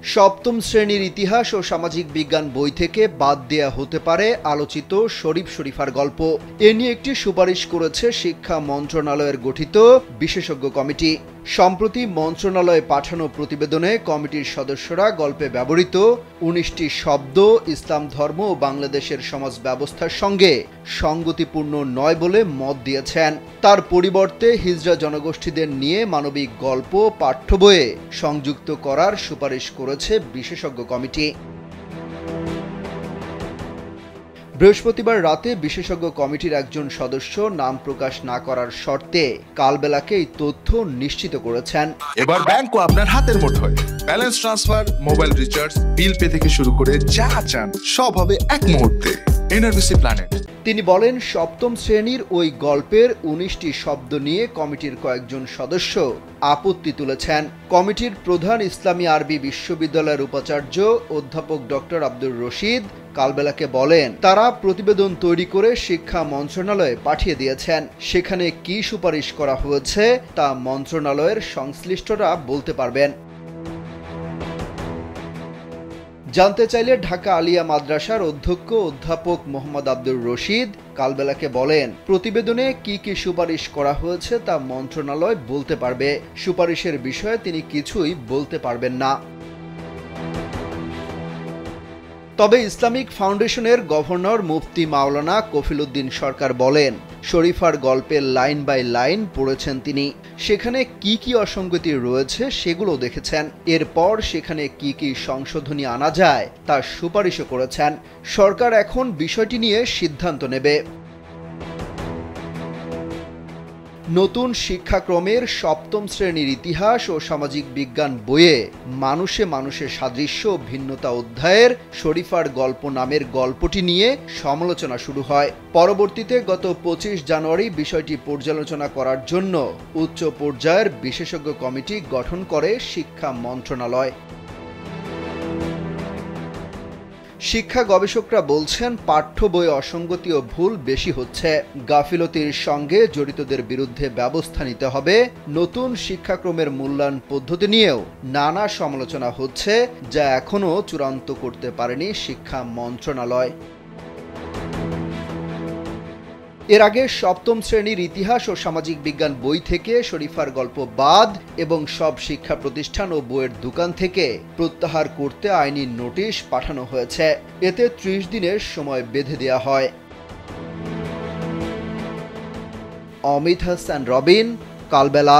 সপ্তম শ্রেণীর ইতিহাস ও সামাজিক বিজ্ঞান বই থেকে বাদ দেয়া হতে পারে আলোচিত শরীফ শরীফার গল্প। এ নিয়ে একটি সুপারিশ করেছে শিক্ষা মন্ত্রণালয়ের গঠিত বিশেষজ্ঞ কমিটি। সম্প্রতি মন্ত্রণালয়ে পাঠানো প্রতিবেদনে কমিটির সদস্যরা গল্পে ব্যবহৃত ১৯টি শব্দ ইসলাম ধর্ম ও বাংলাদেশের সমাজ ব্যবস্থার সঙ্গে সঙ্গতিপূর্ণ নয় বলে মত দিয়েছেন। তার পরিবর্তে হিজড়া জনগোষ্ঠীদের নিয়ে মানবিক গল্প পাঠ্য বইয়ে সংযুক্ত করার সুপারিশ করেছে বিশেষজ্ঞ কমিটি। বৃহস্পতিবার রাতে বিশেষজ্ঞ কমিটির একজন সদস্য নাম প্রকাশ না করার শর্তে কালবেলাকে এই তথ্য নিশ্চিত করেছেন। এবার ব্যাংকও আপনার হাতের মুঠোয়। Balance transfer, mobile recharge, bill pay থেকে শুরু করে যা চান সব হবে এক মুহূর্তে। NRBC planet. তিনি বলেন, সপ্তম শ্রেণীর ওই গল্পের ১৯টি শব্দ নিয়ে কমিটির কয়েকজন সদস্য আপত্তি তুলেছেন। কমিটির প্রধান ইসলামী আরবি বিশ্ববিদ্যালয়ের উপাচার্য অধ্যাপক ডক্টর আব্দুর রশিদ কালবেলাকে বলেন, তারা প্রতিবেদন তৈরি করে শিক্ষা মন্ত্রণালয়ে পাঠিয়ে দিয়েছেন। সেখানে কি সুপারিশ করা হয়েছে তা মন্ত্রণালয়ের সংশ্লিষ্টরা বলতে পারবেন। জানতে চাইলে ঢাকা আলিয়া মাদ্রাসার অধ্যক্ষ অধ্যাপক মোহাম্মদ আব্দুর রশিদ কালবেলাকে বলেন, প্রতিবেদনে কি কি সুপারিশ করা হয়েছে তা মন্ত্রণালয় বলতে পারবে। সুপারিশের বিষয়ে তিনি কিছুই বলতে পারবেন না। তবে ইসলামিক ফাউন্ডেশনের গভর্নর মুফতি মাওলানা কফিল উদ্দিন সরকার বলেন, শরীফার গল্পের লাইন বাই লাইন পড়েছেন তিনি। সেখানে কি কি অসঙ্গতি রয়েছে সেগুলো দেখেছেন। এরপর সেখানে কি কি সংশোধনী আনা যায় তার সুপারিশও করেছেন। সরকার এখন বিষয়টি নিয়ে সিদ্ধান্ত নেবে। নতুন শিক্ষাক্রমের সপ্তম শ্রেণীর ইতিহাস ও সামাজিক বিজ্ঞান বইয়ে মানুষে মানুষের সাদৃশ্য ভিন্নতা অধ্যায়ের শরীফার গল্প নামের গল্পটি নিয়ে সমালোচনা শুরু হয়। পরবর্তীতে গত ২৫ জানুয়ারি বিষয়টি পর্যালোচনা করার জন্য উচ্চ পর্যায়ের বিশেষজ্ঞ কমিটি গঠন করে শিক্ষা মন্ত্রণালয়। শিক্ষা গবেষকরা বলছেন, পাঠ্য বইয়ে অসঙ্গতি ও ভুল বেশি হচ্ছে। গাফিলতির সঙ্গে জড়িতদের বিরুদ্ধে ব্যবস্থা নিতে হবে। নতুন শিক্ষাক্রমের মূল্যায়ন পদ্ধতি নিয়েও নানা সমালোচনা হচ্ছে, যা এখনও চূড়ান্ত করতে পারেনি শিক্ষা মন্ত্রণালয়। এর আগে সপ্তম শ্রেণীর ইতিহাস ও সামাজিক বিজ্ঞান বই থেকে শরীফার গল্প বাদ এবং সব শিক্ষা প্রতিষ্ঠান ও বইয়ের দোকান থেকে প্রত্যাহার করতে আইনি নোটিশ পাঠানো হয়েছে। এতে ৩০ দিনের সময় বেঁধে দেওয়া হয়। অমিত হাসান রবিন, কালবেলা।